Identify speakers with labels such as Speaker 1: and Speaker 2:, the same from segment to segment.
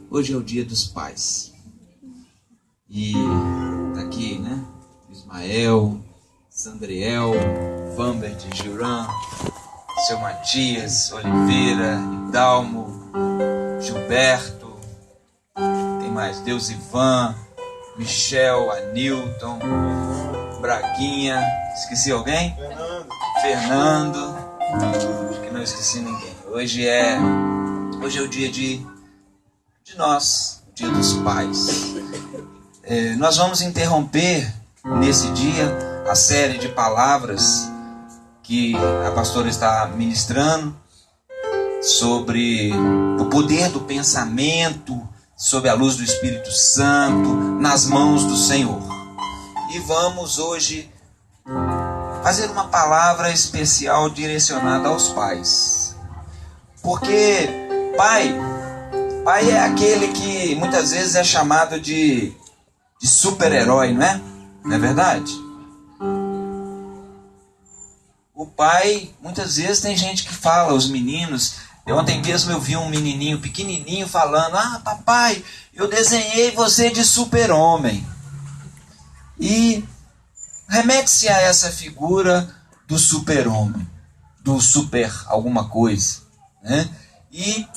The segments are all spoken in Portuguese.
Speaker 1: Hoje é o Dia dos Pais. E tá aqui, né? Ismael, Sandriel, Vambert, Juran, seu Matias, Oliveira, Dalmo, Gilberto, tem mais, Deus Ivan, Michel, Anilton, Braguinha, esqueci alguém? Fernando, acho que não esqueci ninguém. Hoje é o dia de nós, o Dia dos Pais. Nós vamos interromper nesse dia a série de palavras que a pastora está ministrando sobre o poder do pensamento, sob a luz do Espírito Santo, nas mãos do Senhor. E vamos hoje fazer uma palavra especial direcionada aos pais. Porque pai é aquele que muitas vezes é chamado de super-herói, não é? Não é verdade? O pai, muitas vezes tem gente que fala, os meninos. Ontem mesmo eu vi um menininho pequenininho falando: "Ah, papai, eu desenhei você de super-homem." E remete-se a essa figura do super-homem, do super alguma coisa, né? E,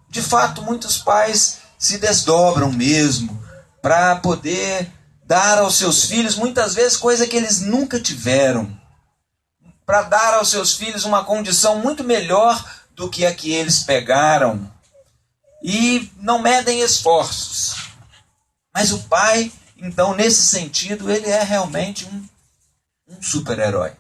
Speaker 1: de fato, muitos pais se desdobram mesmo para poder dar aos seus filhos, muitas vezes, coisa que eles nunca tiveram, para dar aos seus filhos uma condição muito melhor do que a que eles pegaram, e não medem esforços. Mas o pai, então, nesse sentido, ele é realmente um super-herói.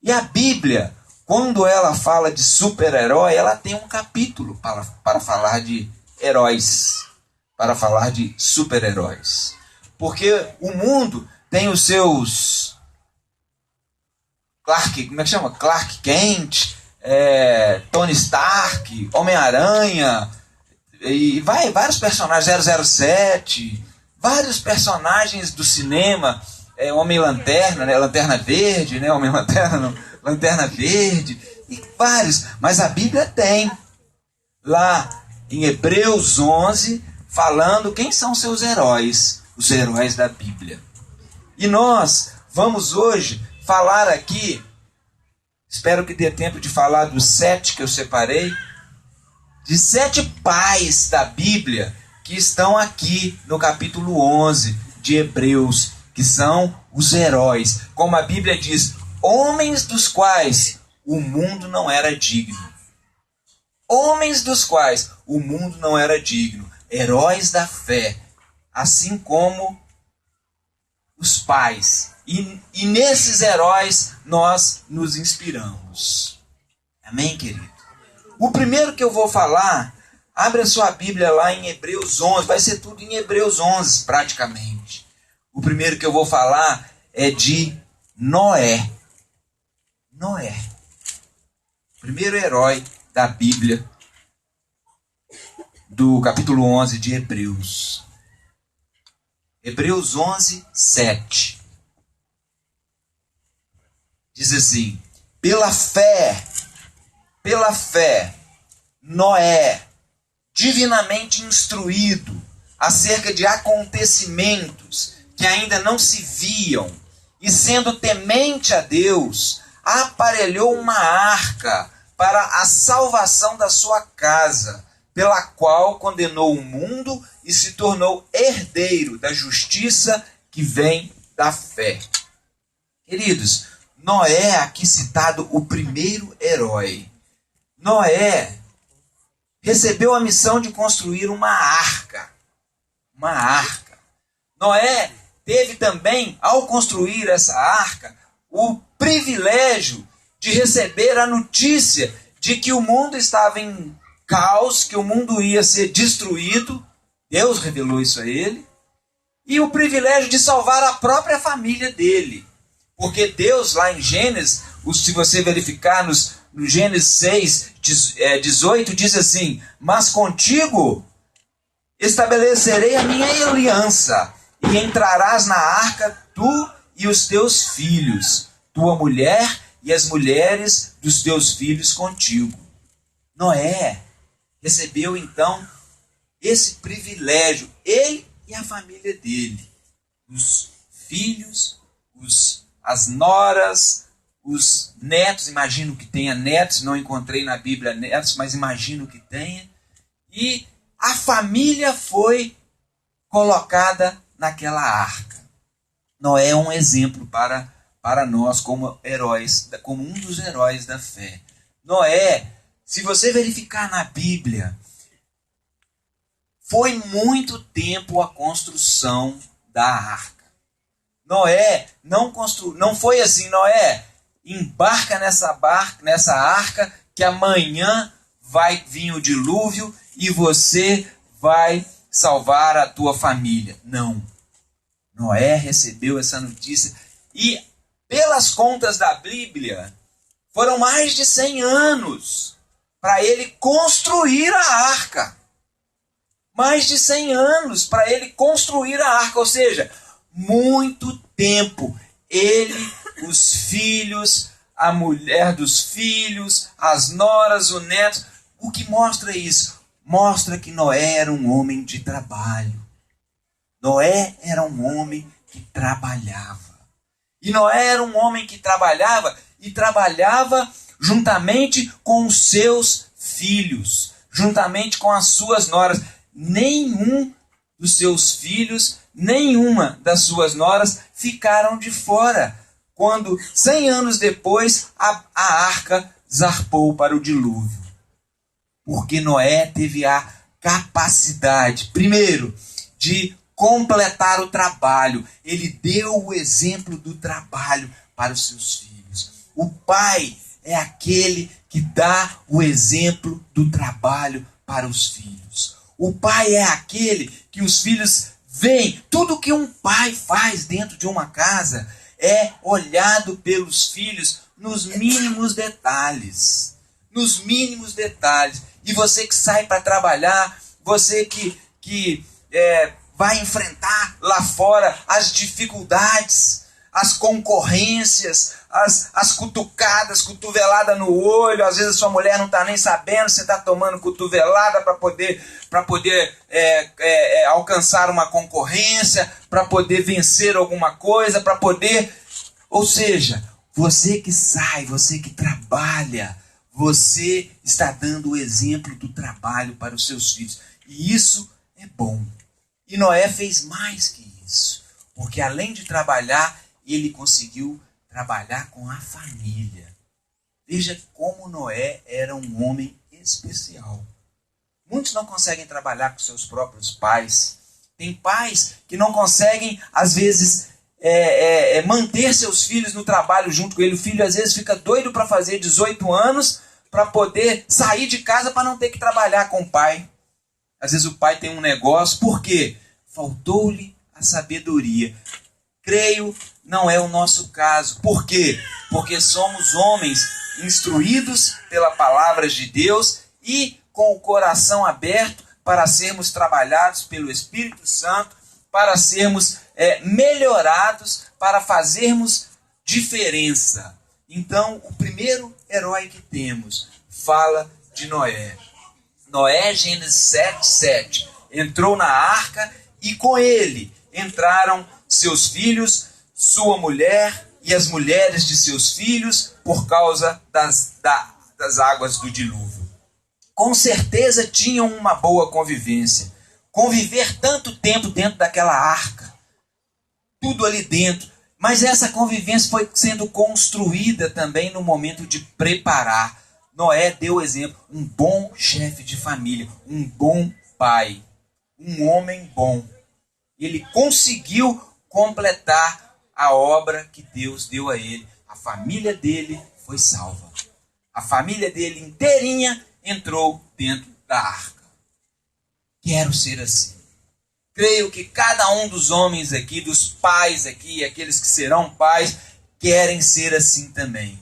Speaker 1: E a Bíblia, quando ela fala de super-herói, ela tem um capítulo para falar de heróis, para falar de super-heróis. Porque o mundo tem os seus Clark Kent, Tony Stark, Homem-Aranha, e vários personagens, 007, vários personagens do cinema, Homem-Lanterna, né? Lanterna Verde, né? Homem-Lanterna, não, Lanterna Verde, e vários. Mas a Bíblia tem, lá em Hebreus 11, falando quem são seus heróis, os heróis da Bíblia. E nós vamos hoje falar aqui, espero que dê tempo de falar dos 7 que eu separei, de 7 pais da Bíblia que estão aqui no capítulo 11 de Hebreus, que são os heróis. Como a Bíblia diz, homens dos quais o mundo não era digno. Homens dos quais o mundo não era digno. Heróis da fé, assim como os pais. E nesses heróis nós nos inspiramos. Amém, querido? O primeiro que eu vou falar, abre a sua Bíblia lá em Hebreus 11, vai ser tudo em Hebreus 11 praticamente. O primeiro que eu vou falar é de Noé. Noé. Primeiro herói da Bíblia, do capítulo 11 de Hebreus. Hebreus 11, 7. Diz assim: pela fé, Noé, divinamente instruído acerca de acontecimentos que ainda não se viam, e sendo temente a Deus, aparelhou uma arca para a salvação da sua casa, pela qual condenou o mundo e se tornou herdeiro da justiça que vem da fé. Queridos, Noé é aqui citado o primeiro herói. Noé recebeu a missão de construir uma arca. Uma arca. Noé teve também, ao construir essa arca, o privilégio de receber a notícia de que o mundo estava em caos, que o mundo ia ser destruído. Deus revelou isso a ele. E o privilégio de salvar a própria família dele. Porque Deus, lá em Gênesis, se você verificar no Gênesis 6, 18, diz assim: mas contigo estabelecerei a minha aliança, e entrarás na arca tu e os teus filhos, tua mulher e as mulheres dos teus filhos contigo. Noé recebeu então esse privilégio, ele e a família dele. Os filhos, as noras, os netos, imagino que tenha netos, não encontrei na Bíblia netos, mas imagino que tenha. E a família foi colocada naquela arca. Noé é um exemplo para nós como heróis, como um dos heróis da fé. Noé, se você verificar na Bíblia, foi muito tempo a construção da arca. Noé não foi assim, Noé, embarca nessa arca que amanhã vai vir o dilúvio e você vai salvar a tua família. Não. Noé recebeu essa notícia e, pelas contas da Bíblia, foram mais de 100 anos para ele construir a arca. Mais de 100 anos para ele construir a arca, ou seja, muito tempo. Ele, os filhos, a mulher dos filhos, as noras, o neto. O que mostra isso? Mostra que Noé era um homem de trabalho. Noé era um homem que trabalhava. E Noé era um homem que trabalhava e trabalhava juntamente com os seus filhos, juntamente com as suas noras. Nenhum dos seus filhos, nenhuma das suas noras ficaram de fora, quando 100 anos depois a arca zarpou para o dilúvio. Porque Noé teve a capacidade, primeiro, de completar o trabalho. Ele deu o exemplo do trabalho para os seus filhos. O pai é aquele que dá o exemplo do trabalho para os filhos. O pai é aquele que os filhos veem. Tudo que um pai faz dentro de uma casa é olhado pelos filhos nos mínimos detalhes. Nos mínimos detalhes. E você que sai para trabalhar, você que vai enfrentar lá fora as dificuldades, as concorrências, as cutucadas, cotovelada no olho. Às vezes a sua mulher não está nem sabendo, você está tomando cotovelada para poder alcançar uma concorrência, para poder vencer alguma coisa, para poder... Ou seja, você que sai, você que trabalha, você está dando o exemplo do trabalho para os seus filhos. E isso é bom. E Noé fez mais que isso. Porque além de trabalhar, ele conseguiu trabalhar com a família. Veja como Noé era um homem especial. Muitos não conseguem trabalhar com seus próprios pais. Tem pais que não conseguem, às vezes, manter seus filhos no trabalho junto com ele. O filho, às vezes, fica doido para fazer 18 anos para poder sair de casa para não ter que trabalhar com o pai. Às vezes o pai tem um negócio. Por quê? Faltou-lhe a sabedoria. Creio, não é o nosso caso. Por quê? Porque somos homens instruídos pela palavra de Deus e com o coração aberto para sermos trabalhados pelo Espírito Santo, para sermos melhorados, para fazermos diferença. Então, o primeiro herói que temos fala de Noé. Noé, Gênesis 7:7, entrou na arca e com ele entraram seus filhos, sua mulher e as mulheres de seus filhos por causa das águas do dilúvio. Com certeza tinham uma boa convivência. Conviver tanto tempo dentro daquela arca, tudo ali dentro. Mas essa convivência foi sendo construída também no momento de preparar. Noé deu exemplo, um bom chefe de família, um bom pai, um homem bom. Ele conseguiu completar a obra que Deus deu a ele. A família dele foi salva. A família dele inteirinha entrou dentro da arca. Quero ser assim. Creio que cada um dos homens aqui, dos pais aqui, aqueles que serão pais, querem ser assim também.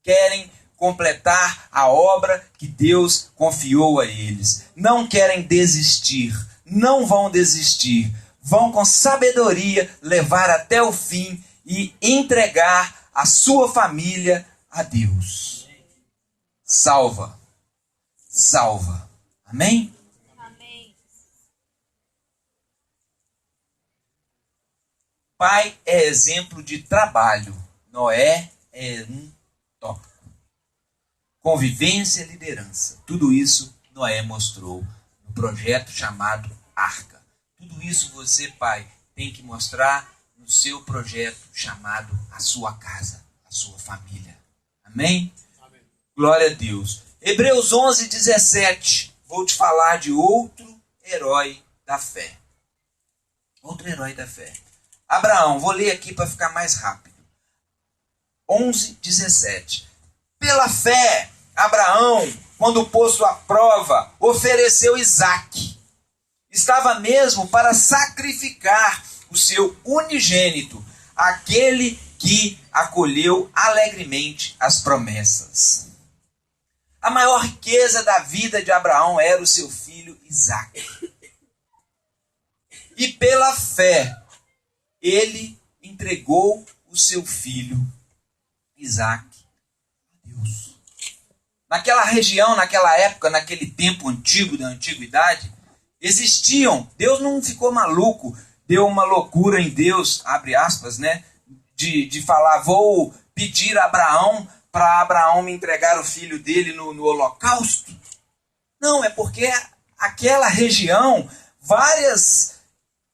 Speaker 1: Querem completar a obra que Deus confiou a eles. Não querem desistir, não vão desistir. Vão com sabedoria levar até o fim e entregar a sua família a Deus. Salva. Salva. Amém?
Speaker 2: Amém.
Speaker 1: Pai é exemplo de trabalho. Noé é um tópico. Convivência e liderança. Tudo isso Noé mostrou no projeto chamado Arca. Tudo isso você, pai, tem que mostrar no seu projeto chamado a sua casa, a sua família. Amém? Amém. Glória a Deus. Hebreus 11:17. Vou te falar de outro herói da fé. Outro herói da fé. Abraão, vou ler aqui para ficar mais rápido. 11:17. Pela fé, Abraão, quando posto à prova, ofereceu Isaque. Estava mesmo para sacrificar o seu unigênito, aquele que acolheu alegremente as promessas. A maior riqueza da vida de Abraão era o seu filho Isaque. E pela fé, ele entregou o seu filho Isaque a Deus. Naquela região, naquela época, naquele tempo antigo, da antiguidade, existiam, Deus não ficou maluco, deu uma loucura em Deus, abre aspas, né? De falar, vou pedir a Abraão para Abraão me entregar o filho dele no holocausto. Não, é porque aquela região, várias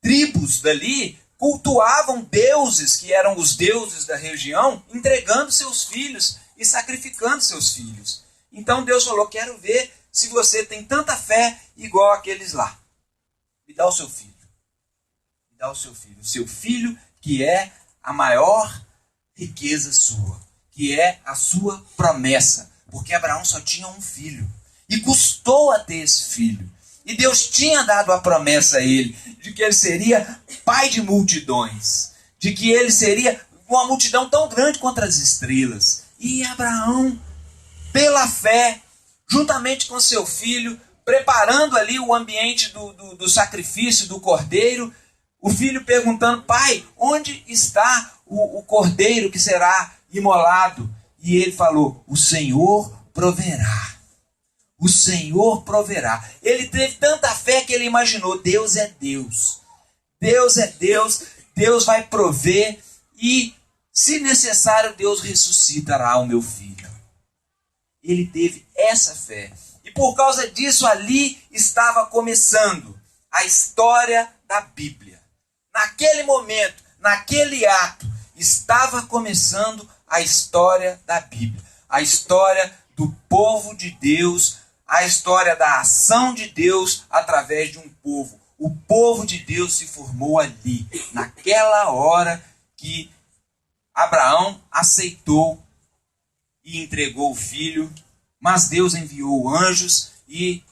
Speaker 1: tribos dali cultuavam deuses, que eram os deuses da região, entregando seus filhos e sacrificando seus filhos. Então Deus falou, quero ver se você tem tanta fé igual aqueles lá. Me dá o seu filho. Me dá o seu filho. O seu filho que é a maior riqueza sua. Que é a sua promessa. Porque Abraão só tinha um filho. E custou a ter esse filho. E Deus tinha dado a promessa a ele. De que ele seria pai de multidões. De que ele seria uma multidão tão grande quanto as estrelas. E Abraão, pela fé, juntamente com seu filho, preparando ali o ambiente do sacrifício do cordeiro, o filho perguntando, pai, onde está o cordeiro que será imolado? E ele falou, o Senhor proverá. O Senhor proverá. Ele teve tanta fé que ele imaginou, Deus é Deus. Deus é Deus, Deus vai prover e, se necessário, Deus ressuscitará o meu filho. Ele teve essa fé. E por causa disso, ali estava começando a história da Bíblia. Naquele momento, naquele ato, estava começando a história da Bíblia. A história do povo de Deus, a história da ação de Deus através de um povo. O povo de Deus se formou ali, naquela hora que Abraão aceitou e entregou o filho, mas Deus enviou anjos e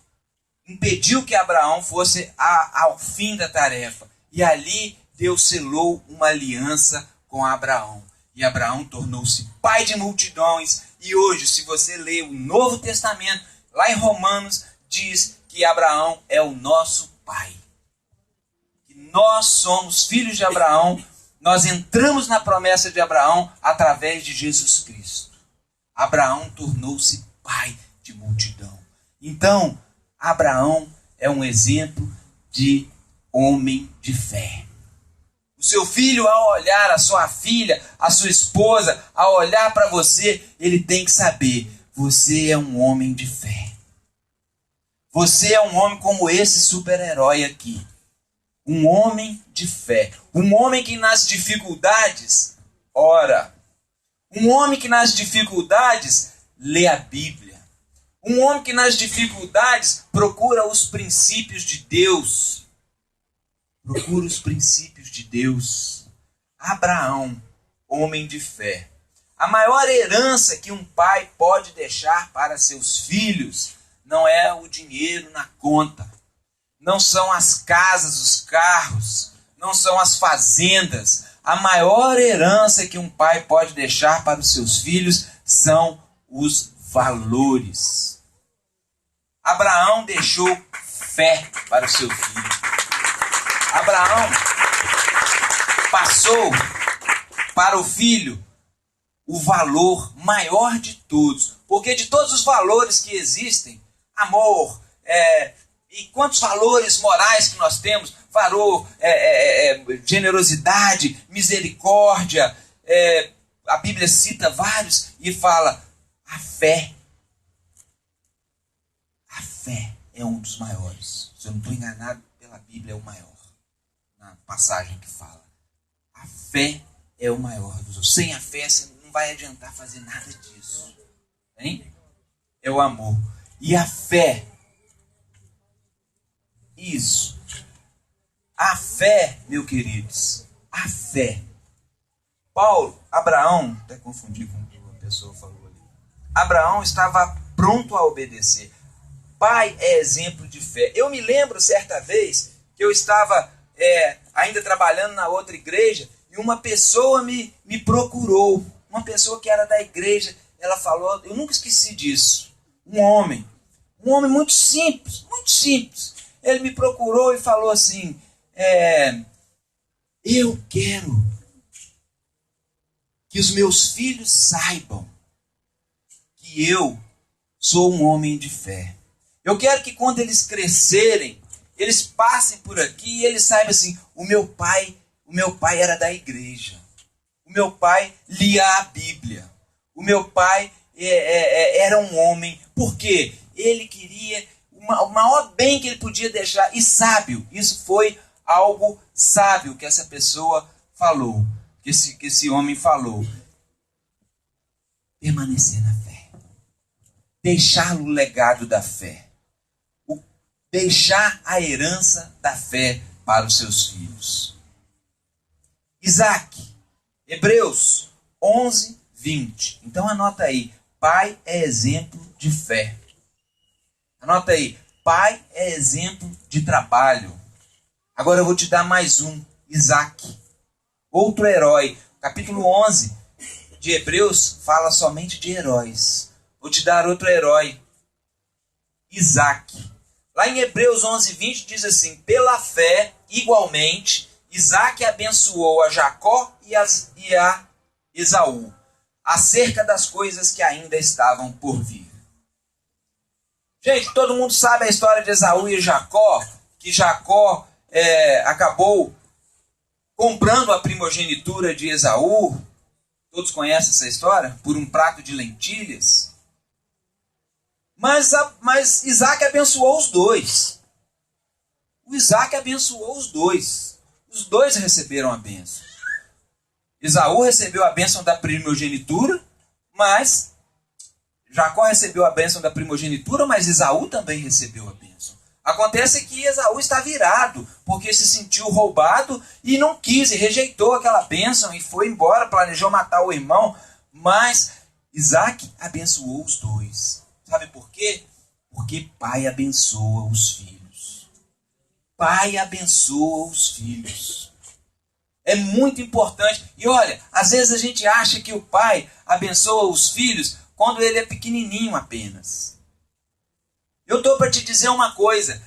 Speaker 1: impediu que Abraão fosse ao fim da tarefa. E ali Deus selou uma aliança com Abraão. E Abraão tornou-se pai de multidões. E hoje, se você ler o Novo Testamento, lá em Romanos, diz que Abraão é o nosso pai. Que nós somos filhos de Abraão, nós entramos na promessa de Abraão através de Jesus Cristo. Abraão tornou-se pai de multidão. Então, Abraão é um exemplo de homem de fé. O seu filho, ao olhar a sua filha, a sua esposa, ao olhar para você, ele tem que saber, você é um homem de fé. Você é um homem como esse super-herói aqui. Um homem de fé. Um homem que nas dificuldades ora. Um homem que nas dificuldades lê a Bíblia. Um homem que nas dificuldades procura os princípios de Deus. Procura os princípios de Deus. Abraão, homem de fé. A maior herança que um pai pode deixar para seus filhos não é o dinheiro na conta. Não são as casas, os carros. Não são as fazendas. A maior herança que um pai pode deixar para os seus filhos são os valores. Abraão deixou fé para o seu filho. Abraão passou para o filho o valor maior de todos. Porque de todos os valores que existem, amor, e quantos valores morais que nós temos, falou generosidade, misericórdia. A Bíblia cita vários e fala: a fé é um dos maiores. Se eu não estou enganado, pela Bíblia é o maior. Na passagem que fala. A fé é o maior dos outros. Sem a fé você não vai adiantar fazer nada disso. Hein? É o amor. E a fé. Isso. A fé, meus queridos. A fé. Abraão, até confundi com o que uma pessoa falou ali. Abraão estava pronto a obedecer. Pai é exemplo de fé. Eu me lembro certa vez que eu estava ainda trabalhando na outra igreja e uma pessoa me procurou. Uma pessoa que era da igreja. Ela falou, eu nunca esqueci disso. Um homem muito simples, muito simples. Ele me procurou e falou assim, eu quero que os meus filhos saibam que eu sou um homem de fé. Eu quero que quando eles crescerem, eles passem por aqui e eles saibam assim, o meu pai era da igreja. O meu pai lia a Bíblia. O meu pai era um homem, porque ele queria o maior bem que ele podia deixar, e sábio. Isso foi algo sábio que essa pessoa falou, que esse homem falou. Permanecer na fé. Deixar o legado da fé. Deixar a herança da fé para os seus filhos. Isaac, Hebreus 11, 20. Então anota aí, pai é exemplo de fé. Anota aí, pai é exemplo de trabalho. Agora eu vou te dar mais um, Isaac, outro herói. Capítulo 11 de Hebreus fala somente de heróis. Vou te dar outro herói, Isaac. Lá em Hebreus 11, 20 diz assim, pela fé, igualmente, Isaac abençoou a Jacó e a Esaú, acerca das coisas que ainda estavam por vir. Gente, todo mundo sabe a história de Esaú e Jacó, que Jacó acabou comprando a primogenitura de Esaú. Todos conhecem essa história? Por um prato de lentilhas. Mas Isaac abençoou os dois. O Isaac abençoou os dois. Os dois receberam a bênção. Esaú recebeu a bênção da primogenitura, mas Jacó recebeu a bênção da primogenitura, mas Esaú também recebeu a bênção. Acontece que Esaú está virado, porque se sentiu roubado e não quis, e rejeitou aquela bênção e foi embora, planejou matar o irmão. Mas Isaac abençoou os dois. Sabe por quê? Porque pai abençoa os filhos. Pai abençoa os filhos. É muito importante. E olha, às vezes a gente acha que o pai abençoa os filhos quando ele é pequenininho apenas. Eu estou para te dizer uma coisa.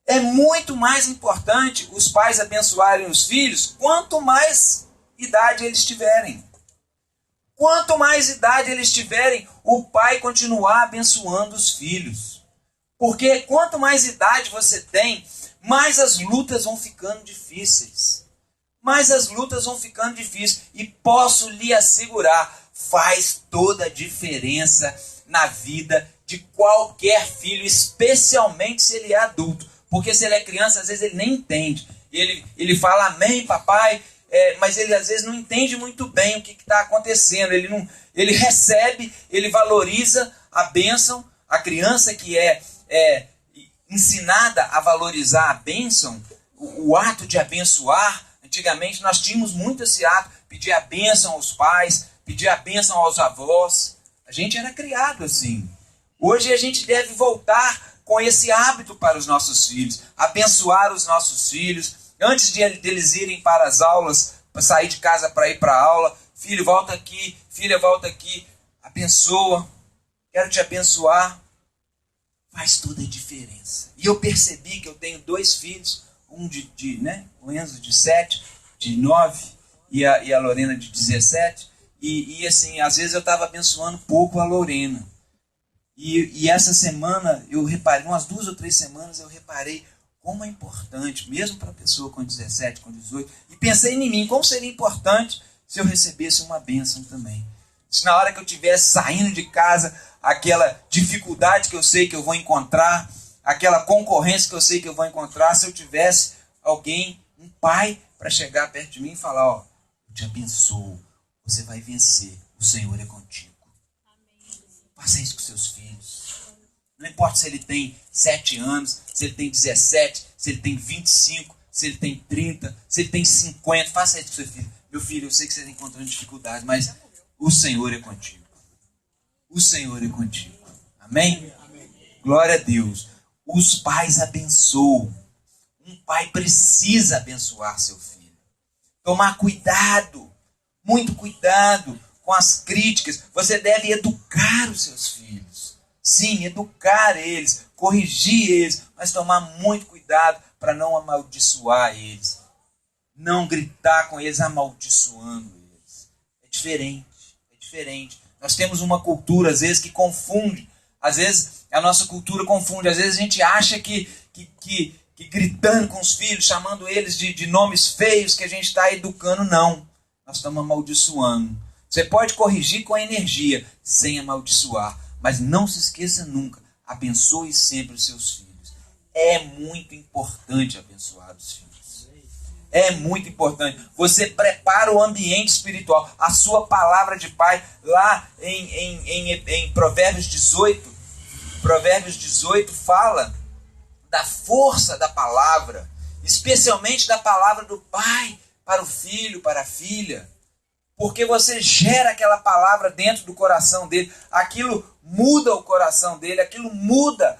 Speaker 1: É muito mais importante os pais abençoarem os filhos quanto mais idade eles tiverem. Quanto mais idade eles tiverem, o pai continuar abençoando os filhos. Porque quanto mais idade você tem, mais as lutas vão ficando difíceis. Mais as lutas vão ficando difíceis. E posso lhe assegurar, faz toda a diferença na vida de qualquer filho, especialmente se ele é adulto. Porque se ele é criança, às vezes ele nem entende. Ele fala amém, papai, mas ele às vezes não entende muito bem o que está acontecendo. Ele recebe, ele valoriza a bênção. A criança que é ensinada a valorizar a bênção, o ato de abençoar. Antigamente nós tínhamos muito esse ato, pedir a bênção aos pais, pedir a bênção aos avós. A gente era criado assim. Hoje a gente deve voltar com esse hábito para os nossos filhos, abençoar os nossos filhos, antes deles irem para as aulas, para sair de casa para ir para a aula. Filho, volta aqui, filha, volta aqui, abençoa, quero te abençoar. Faz toda a diferença. E eu percebi que eu tenho 2 filhos, o Enzo de 7, de 9, e a Lorena de 17, e assim, às vezes eu estava abençoando pouco a Lorena. E essa semana, eu reparei, umas 2 ou 3 semanas, eu reparei como é importante, mesmo para a pessoa com 17, com 18, e pensei em mim, como seria importante se eu recebesse uma bênção também. Se na hora que eu estivesse saindo de casa, aquela dificuldade que eu sei que eu vou encontrar, aquela concorrência que eu sei que eu vou encontrar, se eu tivesse alguém, um pai, para chegar perto de mim e falar, ó, eu te abençoo, você vai vencer, o Senhor é contigo. Faça isso com seus filhos. Não importa se ele tem 7 anos, se ele tem 17, se ele tem 25, se ele tem 30, se ele tem 50, faça isso com seu filho. Meu filho, eu sei que você está encontrando dificuldade, mas o Senhor é contigo. O Senhor é contigo. Amém? Glória a Deus. Os pais abençoam. Um pai precisa abençoar seu filho. Tomar cuidado, muito cuidado com as críticas. Você deve educar os seus filhos. Sim, educar eles, corrigir eles, mas tomar muito cuidado para não amaldiçoar eles. Não gritar com eles amaldiçoando eles. É diferente, é diferente. Nós temos uma cultura, às vezes, que confunde. Às vezes, a nossa cultura confunde. Às vezes, a gente acha que gritando com os filhos, chamando eles de nomes feios, que a gente está educando. Não. Nós estamos amaldiçoando. Você pode corrigir com energia, sem amaldiçoar. Mas não se esqueça nunca. Abençoe sempre os seus filhos. É muito importante abençoar os filhos. É muito importante. Você prepara o ambiente espiritual. A sua palavra de pai, lá em Provérbios 18, Provérbios 18 fala da força da palavra, especialmente da palavra do pai para o filho, para a filha. Porque você gera aquela palavra dentro do coração dele. Aquilo muda o coração dele, aquilo muda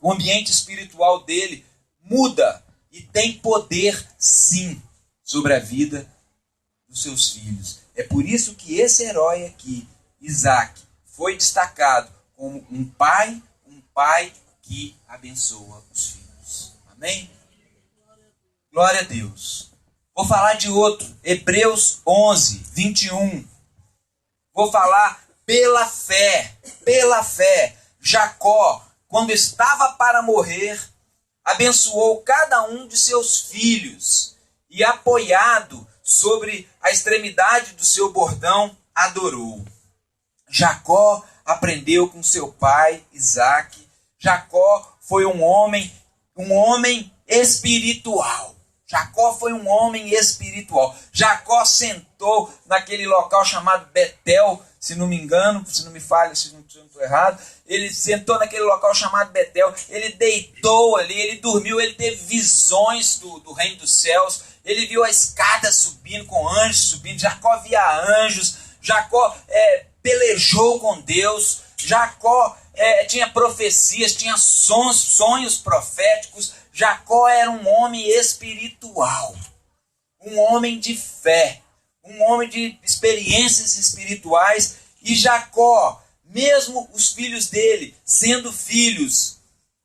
Speaker 1: o ambiente espiritual dele. Muda. E tem poder, sim, sobre a vida dos seus filhos. É por isso que esse herói aqui, Isaac, foi destacado como um pai que abençoa os filhos. Amém? Glória a Deus. Vou falar de outro, Hebreus 11, 21. Vou falar pela fé, Jacó, quando estava para morrer, abençoou cada um de seus filhos e, apoiado sobre a extremidade do seu bordão, adorou. Jacó aprendeu com seu pai, Isaac. Jacó foi um homem espiritual. Jacó foi um homem espiritual. Jacó sentou naquele local chamado Betel, se não me engano, se não me falha, se não estou errado. Ele sentou naquele local chamado Betel, ele deitou ali, ele dormiu, ele teve visões do reino dos céus, ele viu a escada subindo, com anjos subindo. Jacó via anjos, Jacó pelejou com Deus, Jacó tinha profecias, tinha sonhos proféticos. Jacó era um homem espiritual, um homem de fé, um homem de experiências espirituais. E Jacó, mesmo os filhos dele, sendo filhos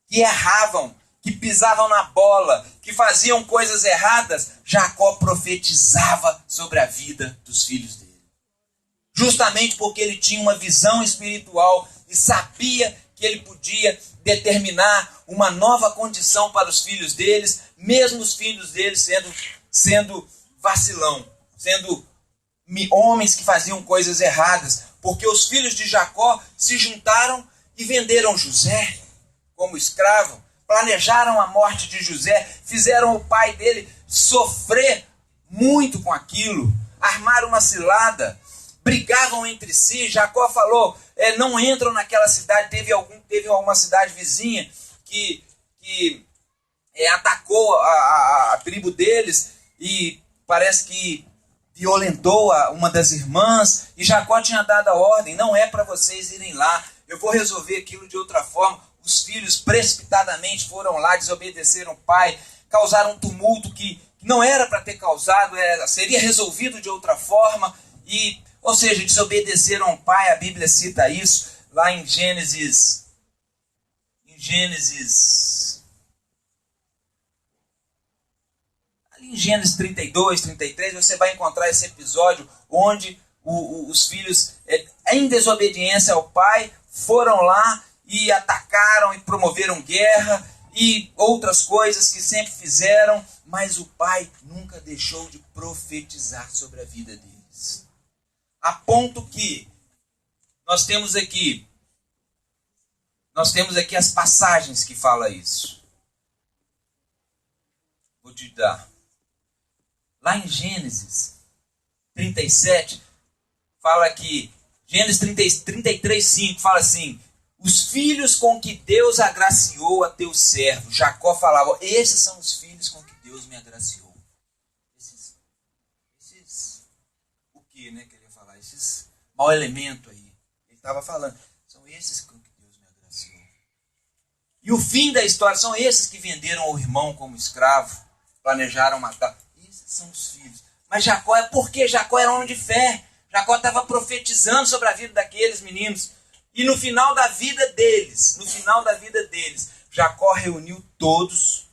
Speaker 1: que erravam, que pisavam na bola, que faziam coisas erradas, Jacó profetizava sobre a vida dos filhos dele. Justamente porque ele tinha uma visão espiritual e sabia que ele podia determinar uma nova condição para os filhos deles, mesmo os filhos deles sendo vacilão, sendo homens que faziam coisas erradas, porque os filhos de Jacó se juntaram e venderam José como escravo, planejaram a morte de José, fizeram o pai dele sofrer muito com aquilo, armaram uma cilada, brigavam entre si. Jacó falou, não entram naquela cidade. Teve alguma cidade vizinha que atacou a tribo deles e parece que violentou uma das irmãs, e Jacó tinha dado a ordem, não é para vocês irem lá, eu vou resolver aquilo de outra forma. Os filhos precipitadamente foram lá, desobedeceram o pai, causaram um tumulto que não era para ter causado, seria resolvido de outra forma, ou seja, desobedeceram ao pai. A Bíblia cita isso lá em Gênesis 32, 33, você vai encontrar esse episódio onde os filhos, em desobediência ao pai, foram lá e atacaram e promoveram guerra e outras coisas que sempre fizeram, mas o pai nunca deixou de profetizar sobre a vida deles. A ponto que nós temos aqui as passagens que falam isso. Vou te dar. Lá em Gênesis 37, fala que, Gênesis 33, 5, fala assim: os filhos com que Deus agraciou a teu servo. Jacó falava: esses são os filhos com que Deus me agraciou. Esses o que, né, que ele ia falar? Esses mau elemento aí. Ele estava falando, são esses com que Deus me agraciou. E o fim da história são esses que venderam o irmão como escravo, planejaram matar. Esses são os filhos. Mas Jacó é porque Jacó era homem de fé. Jacó estava profetizando sobre a vida daqueles meninos. E no final da vida deles, Jacó reuniu todos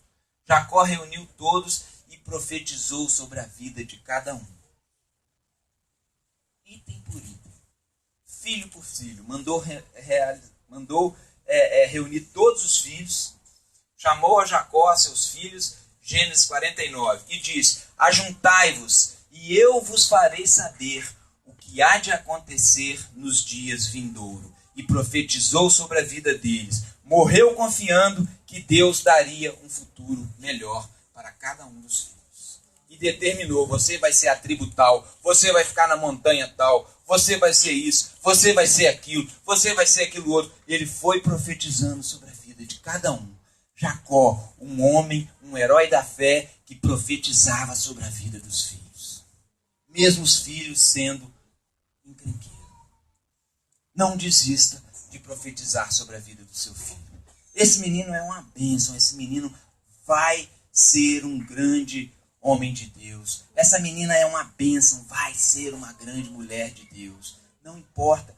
Speaker 1: e profetizou sobre a vida de cada um. Item por item, filho por filho, mandou reunir todos os filhos, chamou a Jacó, a seus filhos, Gênesis 49, e diz: ajuntai-vos, e eu vos farei saber o que há de acontecer nos dias vindouros. E profetizou sobre a vida deles. Morreu confiando que Deus daria um futuro melhor para cada um dos filhos. E determinou: você vai ser a tribo tal, você vai ficar na montanha tal, você vai ser isso, você vai ser aquilo, você vai ser aquilo outro. Ele foi profetizando sobre a vida de cada um. Jacó, um homem, um herói da fé, que profetizava sobre a vida dos filhos. Mesmo os filhos sendo encrenqueiros. Não desista de profetizar sobre a vida do seu filho. Esse menino é uma bênção, esse menino vai ser um grande homem de Deus. Essa menina é uma bênção, vai ser uma grande mulher de Deus. Não importa,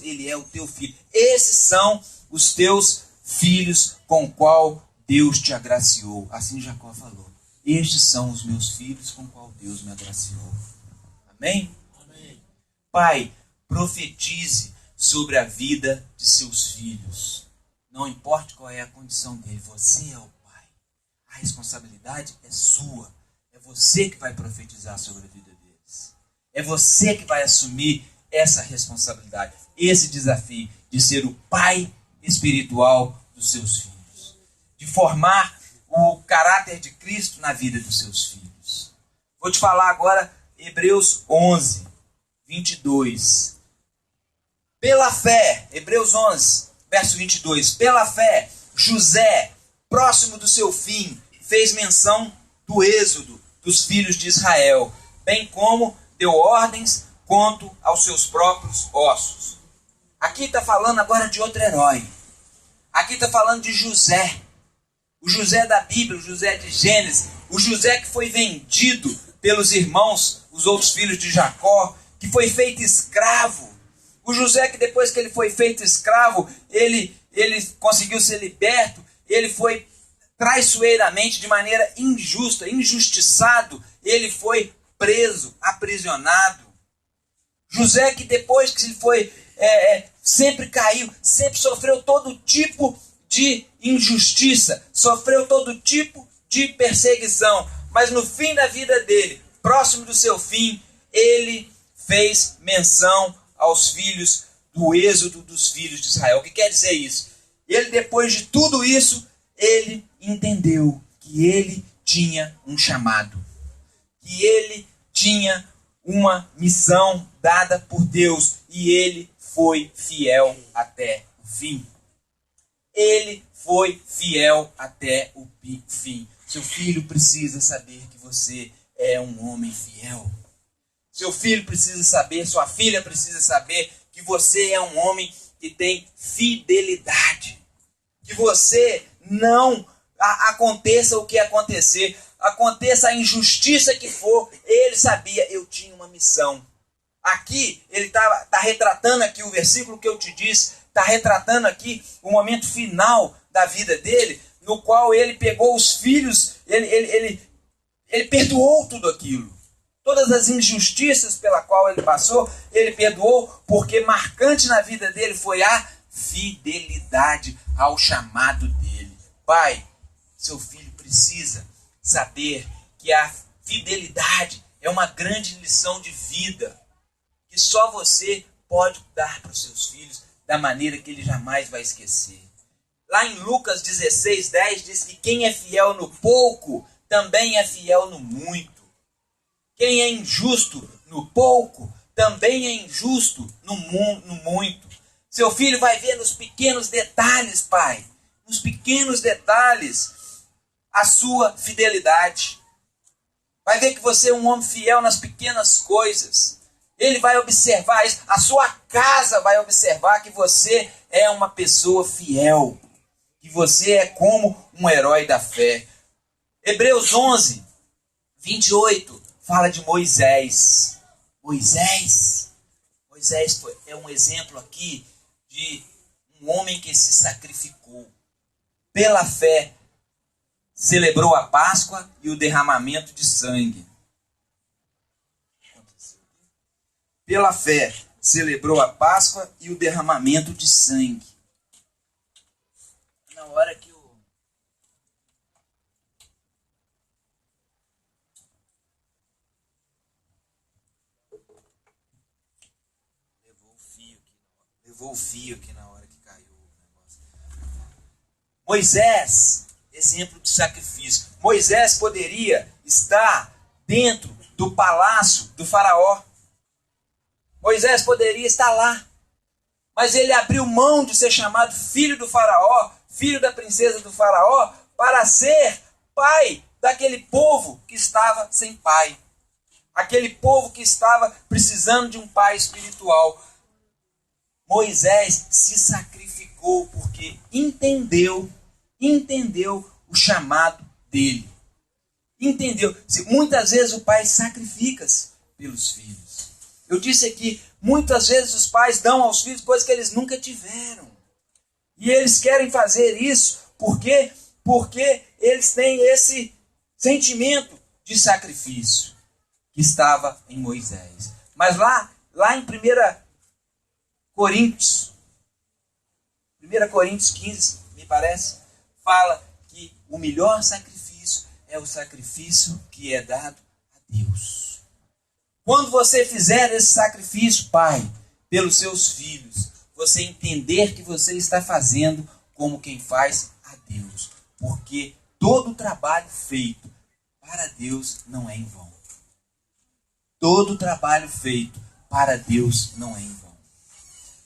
Speaker 1: ele é o teu filho. Esses são os teus filhos com o qual Deus te agraciou. Assim Jacó falou: estes são os meus filhos com o qual Deus me agraciou. Amém? Amém. Pai, profetize sobre a vida de seus filhos. Não importa qual é a condição dele, você é o pai. A responsabilidade é sua. É você que vai profetizar sobre a vida deles. É você que vai assumir essa responsabilidade, esse desafio de ser o pai espiritual dos seus filhos. De formar o caráter de Cristo na vida dos seus filhos. Vou te falar agora Hebreus 11, 22. Pela fé, Hebreus 11, verso 22, pela fé, José, próximo do seu fim, fez menção do êxodo dos filhos de Israel, bem como deu ordens quanto aos seus próprios ossos. Aqui está falando agora de outro herói. Aqui está falando de José. O José da Bíblia, o José de Gênesis, o José que foi vendido pelos irmãos, os outros filhos de Jacó, que foi feito escravo. O José que depois que ele foi feito escravo, ele conseguiu ser liberto, ele foi traiçoeiramente, de maneira injusta, injustiçado, ele foi preso, aprisionado. José que depois que ele foi, sempre caiu, sempre sofreu todo tipo de injustiça, sofreu todo tipo de perseguição, mas no fim da vida dele, próximo do seu fim, ele fez menção aos filhos do êxodo dos filhos de Israel. O que quer dizer isso? Ele, depois de tudo isso, ele entendeu que ele tinha um chamado, que ele tinha uma missão dada por Deus, e ele foi fiel até o fim. Ele foi fiel até o fim. Seu filho precisa saber que você é um homem fiel. Seu filho precisa saber, sua filha precisa saber que você é um homem que tem fidelidade. Que você não aconteça o que acontecer, aconteça a injustiça que for, ele sabia: eu tinha uma missão. Aqui, ele está retratando aqui o versículo que eu te disse, está retratando aqui o momento final da vida dele, no qual ele pegou os filhos, ele perdoou tudo aquilo. Todas as injustiças pela qual ele passou, ele perdoou, porque marcante na vida dele foi a fidelidade ao chamado dele. Pai, seu filho precisa saber que a fidelidade é uma grande lição de vida que só você pode dar para os seus filhos da maneira que ele jamais vai esquecer. Lá em Lucas 16:10 diz que quem é fiel no pouco também é fiel no muito. Quem é injusto no pouco também é injusto no muito. Seu filho vai ver nos pequenos detalhes, pai, nos pequenos detalhes, a sua fidelidade. Vai ver que você é um homem fiel nas pequenas coisas. Ele vai observar isso. A sua casa vai observar que você é uma pessoa fiel. Que você é como um herói da fé. Hebreus 11:28 fala de Moisés. Moisés é um exemplo aqui de um homem que se sacrificou. Pela fé, celebrou a Páscoa e o derramamento de sangue. Pela fé, celebrou a Páscoa e o derramamento de sangue. Na hora que levou o fio aqui na hora que caiu o negócio. Moisés, exemplo de sacrifício. Moisés poderia estar dentro do palácio do faraó. Moisés poderia estar lá. Mas ele abriu mão de ser chamado filho do faraó, filho da princesa do faraó, para ser pai daquele povo que estava sem pai. Aquele povo que estava precisando de um pai espiritual. Moisés se sacrificou porque entendeu o chamado dele. Entendeu? Muitas vezes o pai sacrifica-se pelos filhos. Eu disse aqui, muitas vezes os pais dão aos filhos coisas que eles nunca tiveram. E eles querem fazer isso porque eles têm esse sentimento de sacrifício que estava em Moisés. Mas lá em 1 Coríntios 15, me parece, fala que o melhor sacrifício é o sacrifício que é dado a Deus. Quando você fizer esse sacrifício, pai, pelos seus filhos, você entender que você está fazendo como quem faz a Deus. Porque todo trabalho feito para Deus não é em vão. Todo trabalho feito para Deus não é em vão.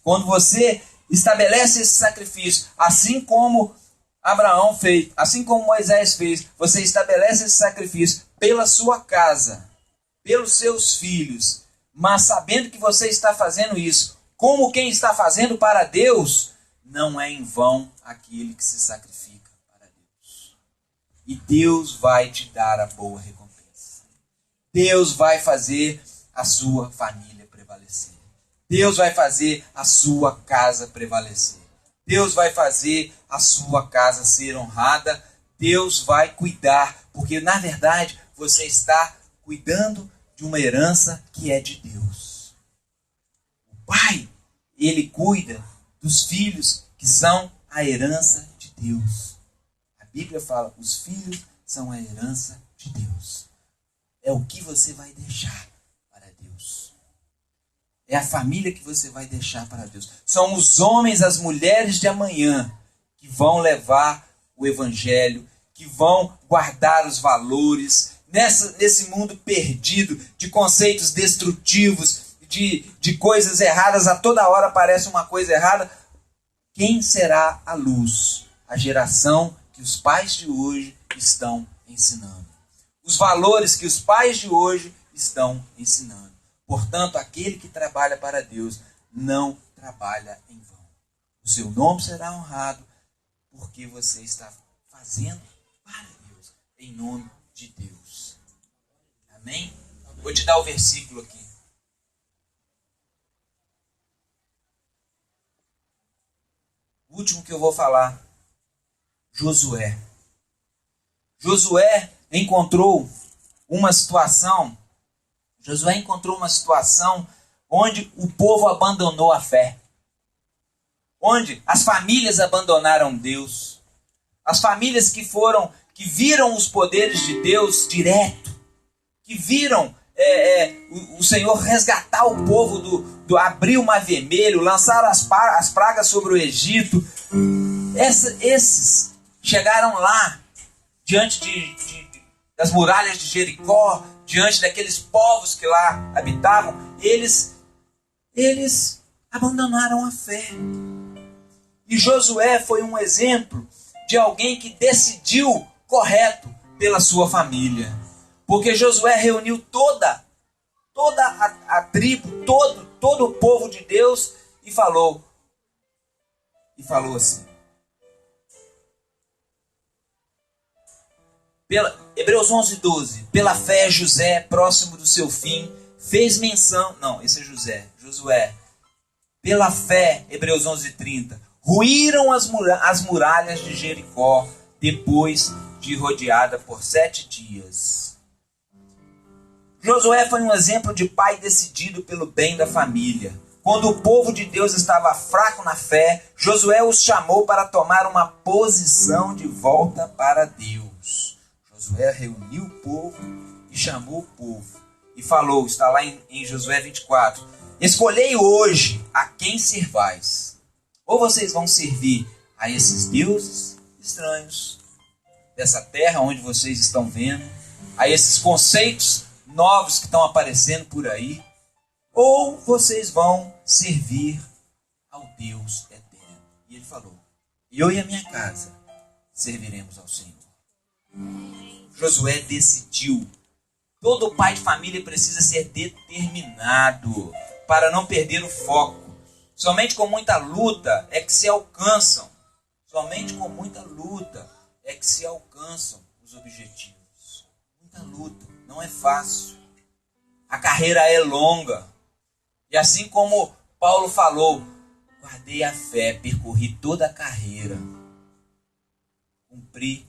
Speaker 1: Quando você estabelece esse sacrifício, assim como Abraão fez, assim como Moisés fez, você estabelece esse sacrifício pela sua casa, pelos seus filhos, mas sabendo que você está fazendo isso como quem está fazendo para Deus, não é em vão aquele que se sacrifica para Deus. E Deus vai te dar a boa recompensa. Deus vai fazer a sua família prevalecer. Deus vai fazer a sua casa prevalecer. Deus vai fazer a sua casa ser honrada. Deus vai cuidar, porque na verdade você está cuidando de uma herança que é de Deus. O pai, ele cuida dos filhos que são a herança de Deus. A Bíblia fala, os filhos são a herança de Deus. É o que você vai deixar para Deus. É a família que você vai deixar para Deus. São os homens, as mulheres de amanhã que vão levar o evangelho, que vão guardar os valores, nesse mundo perdido de conceitos destrutivos, de coisas erradas, a toda hora aparece uma coisa errada. Quem será a luz? A geração que os pais de hoje estão ensinando. Os valores que os pais de hoje estão ensinando. Portanto, aquele que trabalha para Deus não trabalha em vão. O seu nome será honrado porque você está fazendo para Deus, em nome de Deus. Amém? Vou te dar o versículo aqui. O último que eu vou falar. Josué. Josué encontrou uma situação onde o povo abandonou a fé. Onde as famílias abandonaram Deus. As famílias que que viram os poderes de Deus direto, que viram o Senhor resgatar o povo do abrir o mar vermelho, lançar as pragas sobre o Egito. Esses chegaram lá, diante das muralhas de Jericó, diante daqueles povos que lá habitavam. Eles abandonaram a fé. E Josué foi um exemplo de alguém que decidiu correto pela sua família. Porque Josué reuniu toda a tribo, todo o povo de Deus e falou assim. Hebreus 11:12. Pela fé José, próximo do seu fim, fez menção... Não, esse é Josué. Pela fé, Hebreus 11:30. Ruíram as muralhas de Jericó, depois de rodeada por 7 dias. Josué foi um exemplo de pai decidido pelo bem da família. Quando o povo de Deus estava fraco na fé, Josué os chamou para tomar uma posição de volta para Deus. Josué reuniu o povo e chamou o povo. E falou, está lá em Josué 24. Escolhei hoje a quem servais. Ou vocês vão servir a esses deuses estranhos dessa terra onde vocês estão vendo, a esses conceitos novos que estão aparecendo por aí, ou vocês vão servir ao Deus eterno. E ele falou, eu e a minha casa serviremos ao Senhor. Josué decidiu. Todo pai de família precisa ser determinado para não perder o foco. Somente com muita luta é que se alcançam. Somente com muita luta é que se alcançam os objetivos. Muita luta. Não é fácil. A carreira é longa. E assim como Paulo falou, guardei a fé, percorri toda a carreira. Cumpri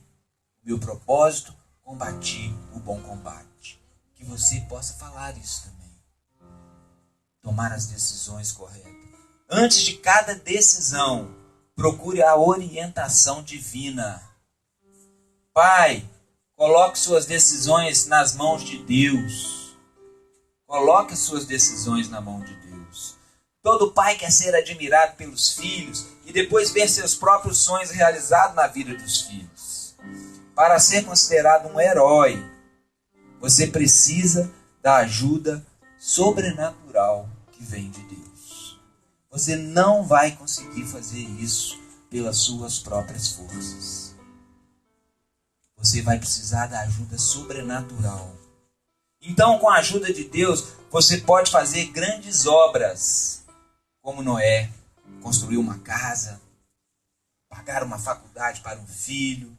Speaker 1: o meu propósito, combati o bom combate. Que você possa falar isso também. Tomar as decisões corretas. Antes de cada decisão, procure a orientação divina. Pai, coloque suas decisões nas mãos de Deus. Coloque suas decisões na mão de Deus. Todo pai quer ser admirado pelos filhos e depois ver seus próprios sonhos realizados na vida dos filhos. Para ser considerado um herói, você precisa da ajuda sobrenatural que vem de Deus. Você não vai conseguir fazer isso pelas suas próprias forças. Você vai precisar da ajuda sobrenatural. Então, com a ajuda de Deus, você pode fazer grandes obras, como Noé, construir uma casa, pagar uma faculdade para um filho,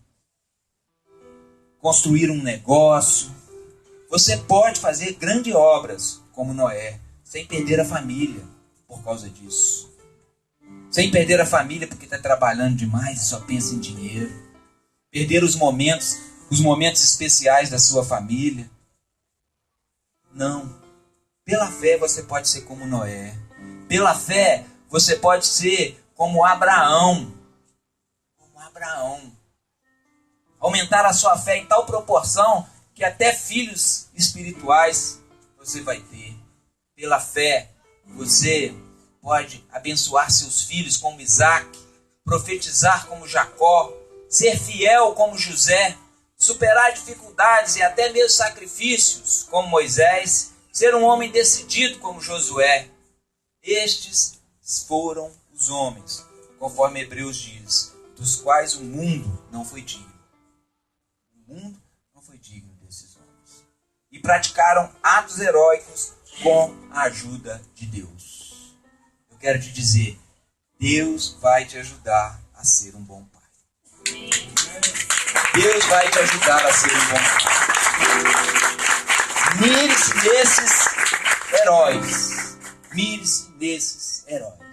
Speaker 1: construir um negócio. Você pode fazer grandes obras, como Noé, sem perder a família por causa disso. Sem perder a família porque está trabalhando demais e só pensa em dinheiro. Perder os momentos especiais da sua família. Não. Pela fé você pode ser como Noé. Pela fé você pode ser como Abraão. Como Abraão. Aumentar a sua fé em tal proporção que até filhos espirituais você vai ter. Pela fé você pode abençoar seus filhos como Isaac, profetizar como Jacó, ser fiel como José, superar dificuldades e até mesmo sacrifícios como Moisés, ser um homem decidido como Josué. Estes foram os homens, conforme Hebreus diz, dos quais o mundo não foi digno. O mundo não foi digno desses homens. E praticaram atos heróicos com a ajuda de Deus. Eu quero te dizer, Deus vai te ajudar a ser um bom pai. Deus vai te ajudar a ser um bom pai. Mire-se nesses heróis. Mire-se nesses heróis.